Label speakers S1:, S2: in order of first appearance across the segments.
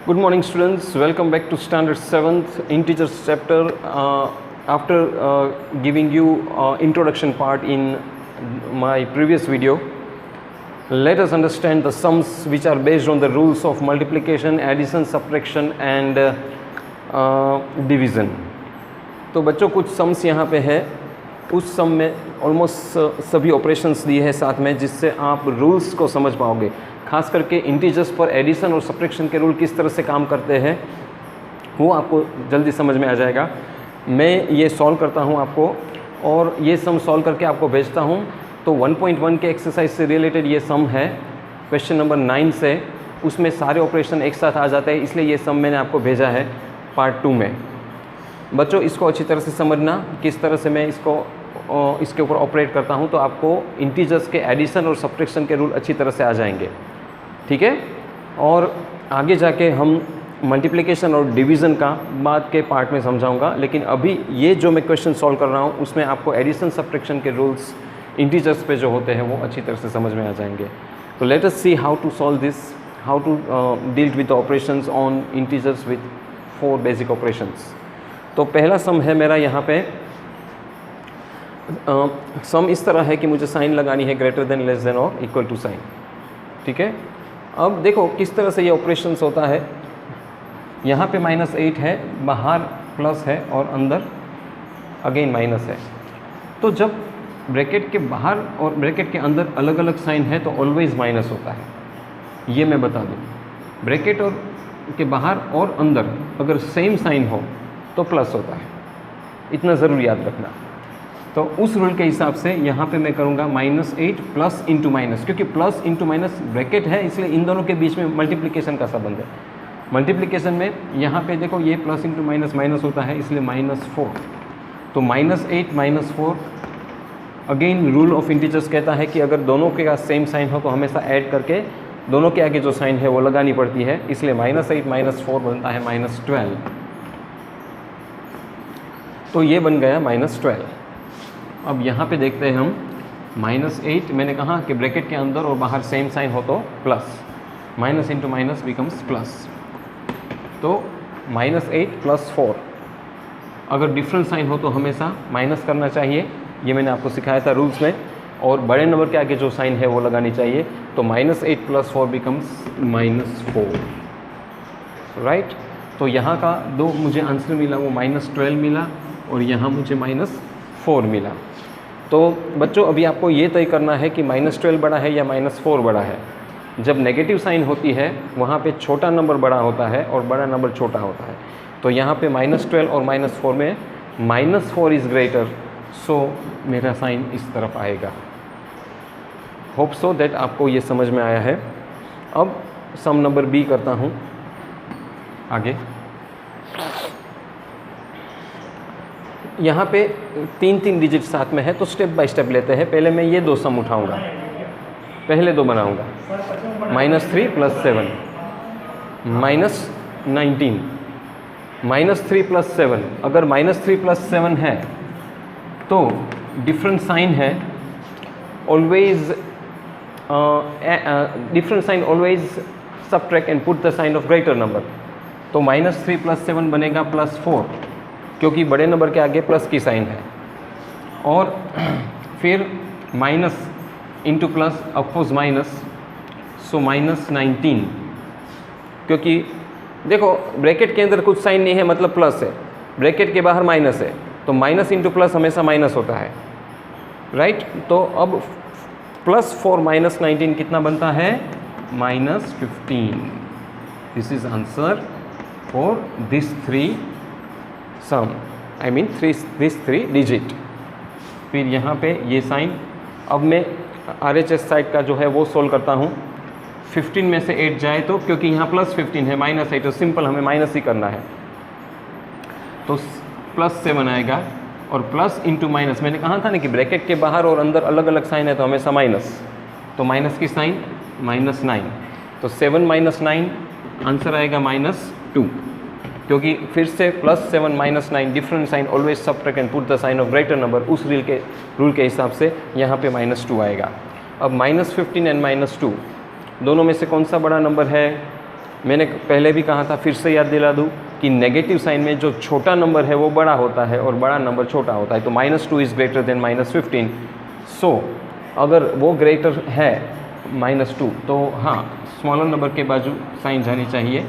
S1: Good morning, students. Welcome back to Standard 7th Integers chapter. After giving you introduction part in my previous video, let us understand the sums which are based on the rules of multiplication, addition, subtraction and division. तो बच्चों कुछ sums यहाँ पे है, उस सम में almost सभी operations दिए हैं साथ में, जिससे आप रूल्स को समझ पाओगे। खास करके इंटीजर्स पर एडिशन और सब्ट्रैक्शन के रूल किस तरह से काम करते हैं वो आपको जल्दी समझ में आ जाएगा। मैं ये सॉल्व करता हूँ आपको, और ये सम सॉल्व करके आपको भेजता हूँ। तो 1.1 के एक्सरसाइज से रिलेटेड ये सम है, क्वेश्चन नंबर 9 से, उसमें सारे ऑपरेशन एक साथ आ जाते हैं, इसलिए ये सम मैंने आपको भेजा है पार्ट 2 में। बच्चों इसको अच्छी तरह से समझना, किस तरह से मैं इसके ऊपर ऑपरेट करता हूँ, तो आपको इंटीजर्स के एडिशन और सब्ट्रैक्शन के रूल अच्छी तरह से आ जाएंगे, ठीक है। और आगे जाके हम मल्टीप्लिकेशन और डिवीज़न का बाद के पार्ट में समझाऊंगा, लेकिन अभी ये जो मैं क्वेश्चन सॉल्व कर रहा हूँ उसमें आपको एडिशन सब्ट्रैक्शन के रूल्स इंटीजर्स पे जो होते हैं वो अच्छी तरह से समझ में आ जाएंगे। तो let us see how to solve this, how to deal with operations on integers with 4 basic operations. तो पहला सम है मेरा यहाँ पे, सम इस तरह है कि मुझे साइन लगानी है ग्रेटर देन, लेस देन और इक्वल टू साइन, ठीक है। अब देखो किस तरह से ये ऑपरेशंस होता है। यहाँ पे -8 है, बाहर प्लस है और अंदर अगेन माइनस है। तो जब ब्रैकेट के बाहर और ब्रैकेट के अंदर अलग अलग साइन है तो ऑलवेज माइनस होता है, ये मैं बता दूँ। ब्रैकेट और के बाहर और अंदर अगर सेम साइन हो तो प्लस होता है, इतना ज़रूर याद रखना। तो उस रूल के हिसाब से यहाँ पे मैं करूँगा -8 प्लस इंटू माइनस, क्योंकि प्लस इंटू माइनस ब्रैकेट है, इसलिए इन दोनों के बीच में मल्टीप्लिकेशन का संबंध है। मल्टीप्लिकेशन में यहाँ पे देखो ये प्लस इंटू माइनस माइनस होता है, इसलिए -4। तो -8 -4, अगेन रूल ऑफ इंटीजर्स कहता है कि अगर दोनों के का सेम साइन हो तो हमेशा ऐड करके दोनों के आगे जो साइन है वो लगानी पड़ती है, इसलिए -8 -4 बनता है -12। तो ये बन गया -12। अब यहाँ पे देखते हैं हम, -8 मैंने कहा कि ब्रैकेट के अंदर और बाहर सेम साइन हो तो plus, minus into minus becomes plus. तो -8 + 4, अगर डिफरेंट साइन हो तो हमेशा माइनस करना चाहिए, ये मैंने आपको सिखाया था रूल्स में, और बड़े नंबर के आगे जो साइन है वो लगानी चाहिए। तो -8 + 4 बिकम्स -4, राइट। तो यहाँ का दो मुझे आंसर मिला, वो -12 मिला और यहाँ मुझे -4 मिला। तो बच्चों अभी आपको ये तय करना है कि -12 बड़ा है या -4 बड़ा है। जब नेगेटिव साइन होती है वहाँ पे छोटा नंबर बड़ा होता है और बड़ा नंबर छोटा होता है। तो यहाँ पे -12 और -4 में -4 इज़ ग्रेटर, सो मेरा साइन इस तरफ आएगा। होप सो दैट आपको ये समझ में आया है। अब सम नंबर बी करता हूँ आगे। यहाँ पे 3 डिजिट साथ में है, तो स्टेप बाय स्टेप लेते हैं। पहले मैं ये 2 सम उठाऊंगा, पहले 2 बनाऊंगा। -3 + 7 -19, -3 + 7। अगर -3 + 7 है तो डिफरेंट साइन है, always different sign always subtract and put the sign of greater number. तो -3 + 7 बनेगा +4, क्योंकि बड़े नंबर के आगे प्लस की साइन है। और फिर minus into plus oppose minus, so -19, क्योंकि देखो ब्रैकेट के अंदर कुछ साइन नहीं है मतलब प्लस है, ब्रैकेट के बाहर माइनस है, तो माइनस इंटू प्लस हमेशा माइनस होता है, राइट। तो अब +4 -19 कितना बनता है? -15। This is answer for this 3 sum, I mean this 3 digit. फिर यहाँ पे ये साइन, अब मैं RHS साइड का जो है वो सोल्व करता हूँ। 15 में से 8 जाए तो, क्योंकि यहाँ +15 है, -8, तो सिंपल हमें माइनस ही करना है, तो +7 आएगा। और प्लस इंटू माइनस, मैंने कहा था ना कि ब्रैकेट के बाहर और अंदर अलग अलग साइन है तो हमेशा माइनस, तो माइनस की साइन -9, तो 7 - 9 आंसर आएगा -2, क्योंकि फिर से +7 - 9 different sign always subtract and put the sign of greater number, उस रूल के हिसाब से यहाँ पे -2 आएगा। अब -15 एंड -2 दोनों में से कौन सा बड़ा नंबर है? मैंने पहले भी कहा था, फिर से याद दिला दूँ कि नेगेटिव साइन में जो छोटा नंबर है वो बड़ा होता है और बड़ा नंबर छोटा होता है। तो -2 इज़ ग्रेटर देन -15। सो अगर वो ग्रेटर है -2 तो हाँ, स्मॉलर नंबर के बाजू साइन जानी चाहिए।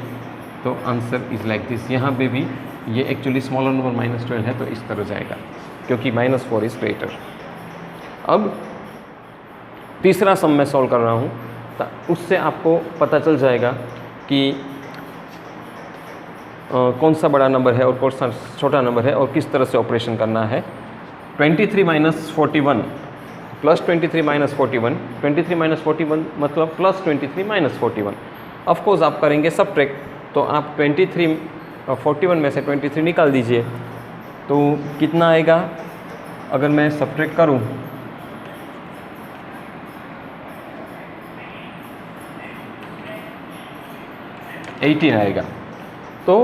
S1: तो आंसर इज़ लाइक दिस। यहाँ पे भी ये एक्चुअली स्मॉलर नंबर -12 है तो इस तरह जाएगा, क्योंकि -4 इज़ ग्रेटर। अब तीसरा सम मैं सॉल्व कर रहा हूँ, तो उससे आपको पता चल जाएगा कि कौन सा बड़ा नंबर है और कौन सा छोटा नंबर है और किस तरह से ऑपरेशन करना है। 23 - 41 प्लस 23 - 41, 23 - 41 मतलब प्लस 23 - 41। ऑफकोर्स आप करेंगे सब्ट्रैक्ट, तो आप 41 में से 23 निकाल दीजिए, तो कितना आएगा अगर मैं सब्ट्रैक्ट करूं? $18 आएगा। तो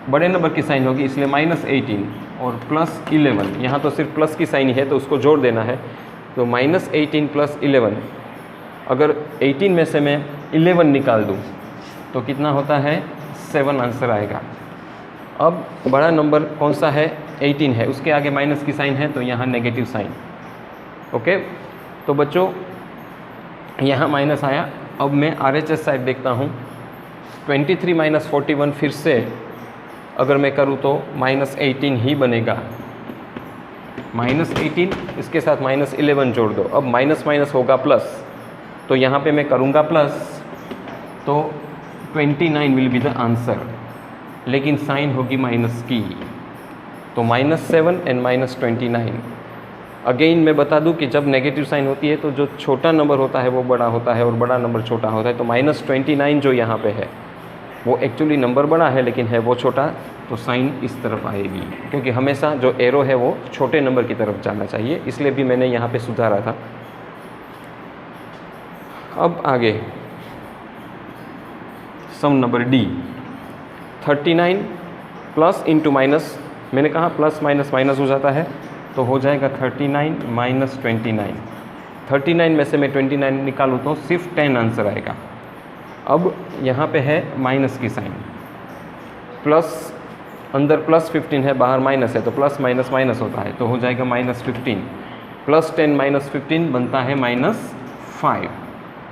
S1: बड़े नंबर की साइन होगी, इसलिए -18 और +11, यहाँ तो सिर्फ प्लस की साइन ही है तो उसको जोड़ देना है। तो -18 + 11, अगर 18 में से मैं 11 निकाल दूँ तो कितना होता है? 7 आंसर आएगा। अब बड़ा नंबर कौन सा है? 18 है, उसके आगे माइनस की साइन है तो यहाँ नेगेटिव साइन। ओके, तो बच्चों यहाँ माइनस आया। अब मैं RHS साइड देखता हूँ। 23 - 41 फिर से अगर मैं करूँ तो -18 ही बनेगा। -18 इसके साथ -11 जोड़ दो, अब माइनस माइनस होगा प्लस, तो यहाँ पे मैं करूँगा प्लस, तो 29 विल बी द आंसर, लेकिन साइन होगी माइनस की, तो -7 एंड -29। अगेन मैं बता दूं कि जब नेगेटिव साइन होती है तो जो छोटा नंबर होता है वो बड़ा होता है और बड़ा नंबर छोटा होता है। तो -29 जो यहाँ पे है वो एक्चुअली नंबर बड़ा है लेकिन है वो छोटा, तो साइन इस तरफ आएगी, क्योंकि हमेशा जो एरो है वो छोटे नंबर की तरफ जाना चाहिए, इसलिए भी मैंने यहाँ पे सुधारा था। अब आगे sum number D। 39 plus into minus, मैंने कहा प्लस माइनस माइनस हो जाता है, तो हो जाएगा 39 - 29। 39 में से मैं 29 निकालूँ तो सिर्फ 10 आंसर आएगा। अब यहाँ पे है माइनस की साइन, प्लस अंदर +15 है, बाहर माइनस है, तो प्लस माइनस माइनस होता है, तो हो जाएगा -15 + 10 - 15 बनता है -5,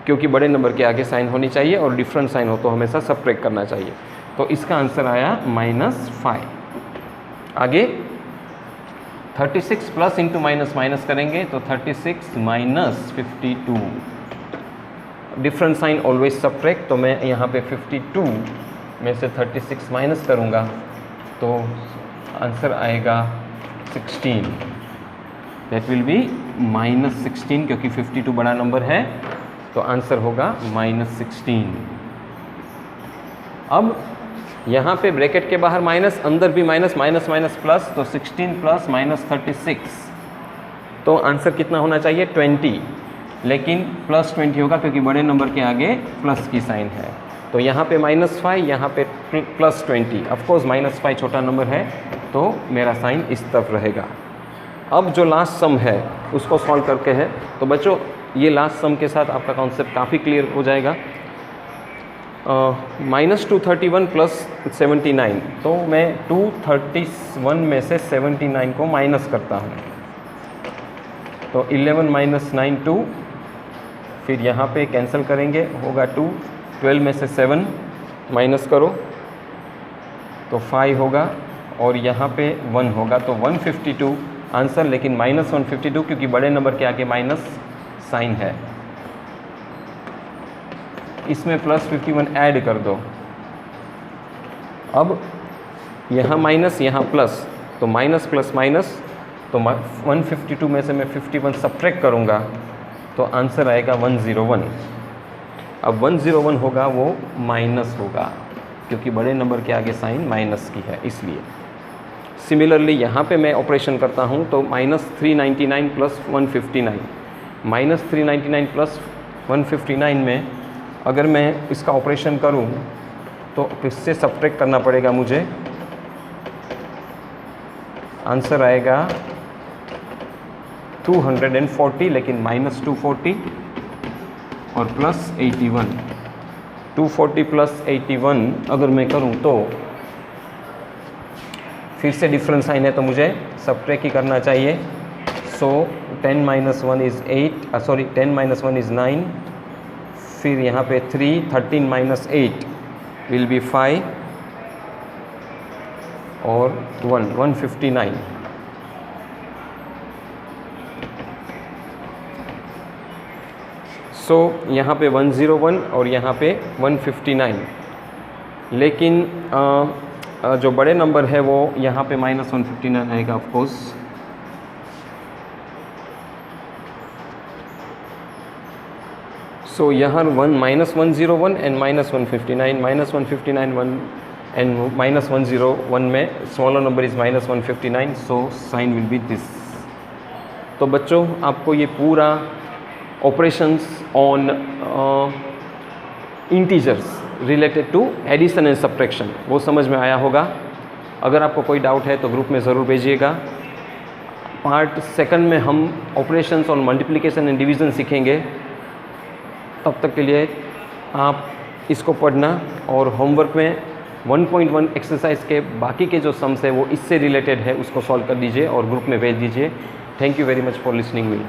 S1: क्योंकि बड़े नंबर के आगे साइन होनी चाहिए और डिफरेंट साइन हो तो हमेशा सब्ट्रैक्ट करना चाहिए। तो इसका आंसर आया -5। आगे 36 प्लस इंटू माइनस माइनस करेंगे तो 36 - 52, डिफरेंट साइन ऑलवेज सब्ट्रैक्ट, तो मैं यहाँ पे 52 में से 36 माइनस करूँगा तो आंसर आएगा 16, दैट विल बी -16, क्योंकि 52 बड़ा नंबर है तो आंसर होगा -16। अब यहाँ पे ब्रैकेट के बाहर माइनस, अंदर भी माइनस, माइनस माइनस प्लस, तो 16 प्लस -36, तो आंसर कितना होना चाहिए? 20, लेकिन +20 होगा क्योंकि बड़े नंबर के आगे प्लस की साइन है। तो यहाँ पे -5, यहाँ पे +20। ऑफकोर्स -5 छोटा नंबर है तो मेरा साइन इस तरफ रहेगा। अब जो लास्ट सम है उसको सॉल्व करके है, तो बच्चों ये लास्ट सम के साथ आपका कॉन्सेप्ट काफ़ी क्लियर हो जाएगा। -231 + 79, तो मैं 231 में से 79 को माइनस करता हूँ, तो 11 - 9 2, फिर यहाँ पे कैंसिल करेंगे, होगा 2, 12 में से 7 माइनस करो तो 5 होगा, और यहाँ पे 1 होगा, तो 152 आंसर, लेकिन -152 क्योंकि बड़े नंबर के आगे माइनस साइन है। इसमें +51 ऐड कर दो। अब यहाँ माइनस, यहाँ प्लस, तो माइनस प्लस माइनस, तो 152 में से मैं 51 सब्ट्रैक्ट करूँगा तो आंसर आएगा 101। अब 101 होगा वो माइनस होगा क्योंकि बड़े नंबर के आगे साइन माइनस की है, इसलिए। सिमिलरली यहाँ पे मैं ऑपरेशन करता हूँ तो -399 + 159, -399 + 159 में अगर मैं इसका ऑपरेशन करूं तो इससे सब्ट्रैक्ट करना पड़ेगा मुझे, आंसर आएगा 240, लेकिन -240 और +81, 240 प्लस 81 अगर मैं करूं तो फिर से डिफरेंस साइन है तो मुझे सबट्रैक्ट ही करना चाहिए। सो 10 minus 1 is 8, sorry 10 minus 1 is 9, फिर यहाँ पे 3, 13 माइनस 8 विल बी 5 और 159। सो यहाँ पे 101 और यहाँ पे 159, लेकिन जो बड़े नंबर है वो यहाँ पे माइनस 159 आएगा ऑफ कोर्स। सो यहाँ minus 101 and minus 159, minus 159 1 and minus 101 में smaller number is minus 159, so sign will be this. तो बच्चों आपको ये पूरा operations on integers related to addition and subtraction वो समझ में आया होगा। अगर आपको कोई डाउट है तो ग्रुप में ज़रूर भेजिएगा। पार्ट सेकंड में हम operations on multiplication and division सीखेंगे। तब तक के लिए आप इसको पढ़ना और होमवर्क में 1.1 एक्सरसाइज के बाकी के जो सम्स है वो इससे रिलेटेड है उसको सॉल्व कर दीजिए और ग्रुप में भेज दीजिए। Thank you very much for listening me.